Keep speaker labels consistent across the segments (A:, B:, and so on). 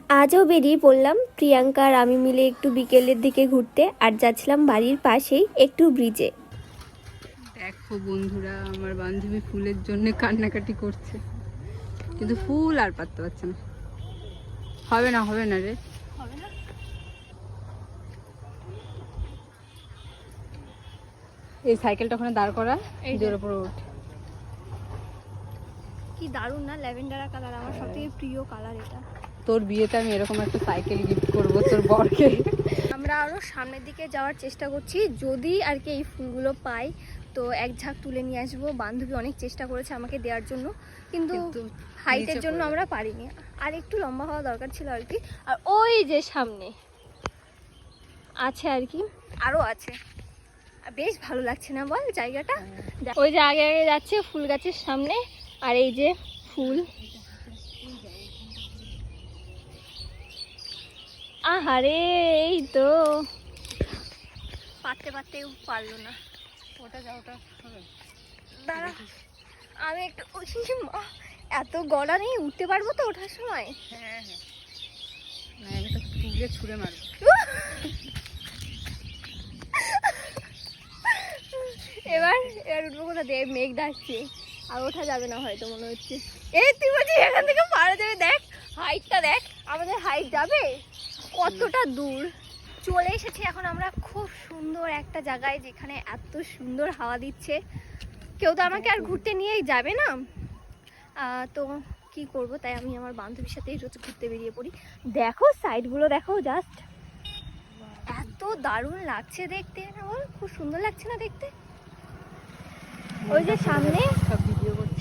A: আজও বেরিয়ে পড়লাম প্রিয়াঙ্কা আর আমি মিলে একটু বিকেলের দিকে ঘুরতে, আর যাচ্ছিলাম বাড়ির পাশেই একটু ব্রিজে।
B: দেখো বন্ধুরা, আমার বান্ধবী ফুলের জন্য কান্নাকাটি করছে, কিন্তু ফুল আর পাততে পারছে না। হবে না হবে না রে, এই সাইকেলটা ওখানে দাঁড় করা, এই জোর উপর ওঠ।
A: কি দারুণ না, ল্যাভেন্ডার কালার, আমার সবথেকে প্রিয় কালার এটা।
B: তোর বিয়েতে আমি এরকম একটা সাইকেল গিফট করবো তোর বরকে।
A: আমরা আরও সামনের দিকে যাওয়ার চেষ্টা করছি, যদি আর কি এই ফুলগুলো পাই তো এক ঝাঁক তুলে নিয়ে আসবো। বান্ধবী অনেক চেষ্টা করেছে আমাকে দেওয়ার জন্য, কিন্তু হাইটের জন্য আমরা পারিনি। আর একটু লম্বা হওয়া দরকার ছিল আর কি। আর ওই যে সামনে আছে আর কি, আরও আছে। বেশ ভালো লাগছে না বল জায়গাটা? ওই যে আগে আগে যাচ্ছে ফুল গাছের সামনে, আর এই যে ফুল। আহারে, এই তো পারতে পারতেও পারলো না।
B: ওটা যা, ওটা
A: দাঁড়া, আমি একটু এত গড়া নেই, উঠতে পারবো তো ওঠার সময়?
B: হ্যাঁ হ্যাঁ, এটা তুলে ছুঁড়ে মারবো।
A: এবার উঠবো কোথা দিয়ে? মেঘ ডাকছে, আর ওঠা যাবে না হয়তো মনে হচ্ছে। এই তুই বলছিস এখান থেকে পারা যাবে? দেখ হাইটটা দেখ, আমাদের হাইট যাবে কতটা দূর। চলে এসেছি এখন আমরা খুব সুন্দর একটা জায়গায়, যেখানে এত সুন্দর হাওয়া দিচ্ছে। কেউ তো আমাকে আর ঘুরতে নিয়েই যাবে না, তো কি করব, তাই আমি আমার বান্ধবীর সাথেই রোজ ঘুরতে বেরিয়ে পড়ি। দেখো সাইডগুলো দেখো, জাস্ট এত দারুণ লাগছে দেখতে না বল? খুব সুন্দর লাগছে না দেখতে? ওই যে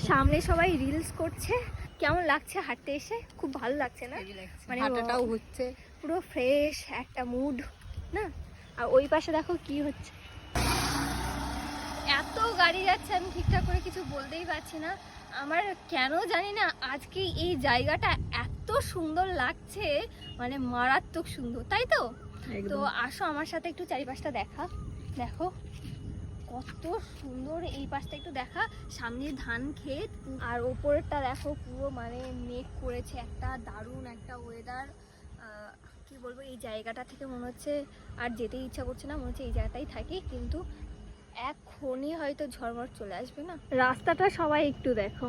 A: সামনে সবাই রিলস করছে। কেমন লাগছে হাঁটতে এসে? খুব ভালো লাগছে না?
B: মানে হাঁটাটাও হচ্ছে,
A: পুরো ফ্রেশ একটা মুড না? আর ওই পাশে দেখো কি হচ্ছে, এত গাড়ি যাচ্ছে, আমি ঠিকঠাক করে কিছু বলতেই পারছি না। আমার কেন জানি না আজকে এই জায়গাটা এত সুন্দর লাগছে, মানে মারাত্মক সুন্দর, তাই তো? তো আসো আমার সাথে একটু চারিপাশটা দেখো কত সুন্দর। এই পাশটা একটু দেখা, সামনে ধান ক্ষেত, আর ওপরেরটা দেখো পুরো মানে মেঘ করেছে। একটা দারুণ একটা ওয়েদার, কি বলবো, এই জায়গাটা থেকে মনে হচ্ছে আর যেতে ইচ্ছা করছে না, মনে হচ্ছে এই জায়গাটাই থাকি, কিন্তু এখনই হয়তো ঝড় চলে আসবে না। রাস্তাটা সবাই একটু দেখো,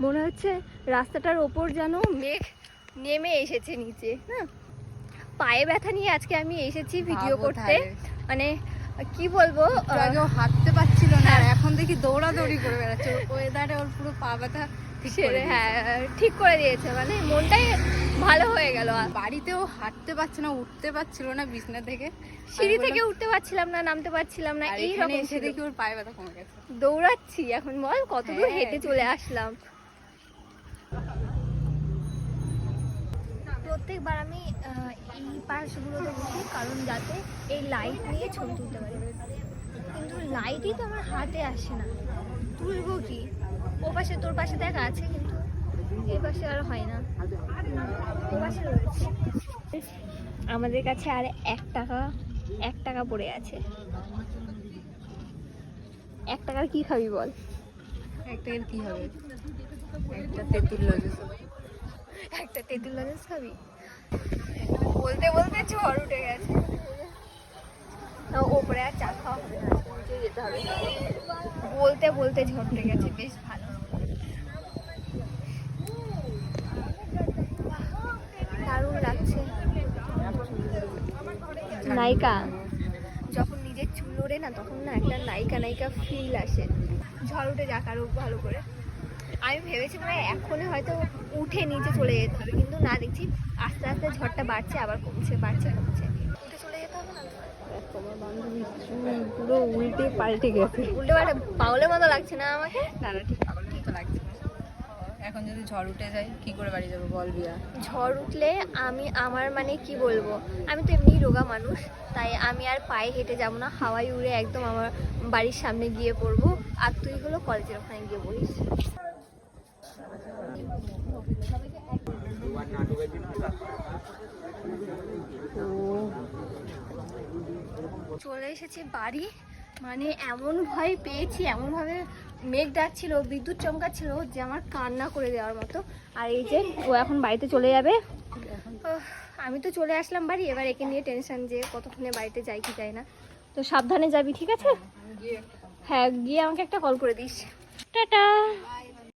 A: মনে হচ্ছে রাস্তাটার ওপর যেন মেঘ নেমে এসেছে নিচে না? পায়ে ব্যথা নিয়ে আজকে আমি এসেছি ভিডিও করতে, মানে কি বলবো,
B: আগেও হাঁটতে পারছিল না, আর এখন দেখি দৌড়াদৌড়ি করে বেড়াচ্ছে। ওয়েদারে ওর পুরো পা ব্যথা
A: ঠিক করে দিয়েছে, মানে মনটাই ভালো হয়ে গেল।
B: বাড়িতেও হাঁটতে পারছে না, উঠতে পারছিল না বিছনা থেকে,
A: সিঁড়ি থেকে উঠতে পারছিলাম না, নামতে পারছিলাম না, এইরকম
B: এসে দেখি ওর পায়ে ব্যথা কমে গেছে।
A: দৌড়াচ্ছি এখন, বল কত দূর হেঁটে চলে আসলাম। প্রত্যেকবার আমি এই পাশগুলোতে বসি, কারণ যাতে এই লাইট নিয়ে ছবি তুলতে পারি, কিন্তু লাইটই তো আমার হাতে আসে না, তুলবো কি? ও পাশে তোর পাশে দেখা আছে, কিন্তু এই পাশে আর হয় না, ও পাশে রয়েছে। আমাদের কাছে আর 1 টাকা পড়ে আছে। 1 টাকার কি খাবি বল?
B: 1 টাকার কি হবে? একটা তেঁতুল লজেন্স।
A: একটা তেঁতুল লজেন্স খাবি? বলতে বলতে ঝড় উঠে গেছে, ওপরে আর চা খাওয়া হবে না, নিচে যেতে হবে। বলতে বলতে ঝড় উঠে গেছে, বেশ ভালো, দারুণ লাগছে। নায়িকা যখন নিজের চুল ওড়ে না, তখন না একটা নায়িকা ফিল আসে। ঝড় উঠে যাক আরো ভালো করে। আমি ভেবেছিলাম এখনই হয়তো উঠে নিচে চলে যেতে হবে, কিন্তু না, দেখছি আস্তে আস্তে ঝড়টা বাড়ছে, আবার কমছে, বাড়ছে কমছে। উঠে চলে যেতে হবে না?
B: তোমার বান্ধবী পুরো উল্টে পাল্টে গেছে।
A: উল্টে পাল্টে পাগলের মতো লাগছে না আমাকে?
B: না ঠিক পাগলের মতো লাগছে না। এখন যদি ঝড় উঠে যায় কি করে বাড়ি যাবো বল বিয়া?
A: ঝড় উঠলে আমার মানে কি বলবো, আমি তো এমনি রোগা মানুষ, তাই আমি আর পায়ে হেঁটে যাবো না, হাওয়ায় উড়ে একদম আমার বাড়ির সামনে গিয়ে পড়বো। আর তুই হলো কলেজের ওখানে গিয়ে পড়িস। চলে এসেছি বাড়ি, মানে এমন ভয় পেয়েছি, এমনভাবে মেঘ ডাকছিল, বিদ্যুৎ চমকাচ্ছিল যে আমার কান্না করে দেওয়ার মতো। আর এই যে ও এখন বাড়িতে চলে যাবে, আমি তো চলে আসলাম বাড়ি, এবার একে নিয়ে টেনশন যে কতক্ষণে বাড়িতে যাই কি যাই না। তো সাবধানে যাবি, ঠিক আছে? হ্যাঁ, গিয়ে আমাকে একটা কল করে দিস। টাটা।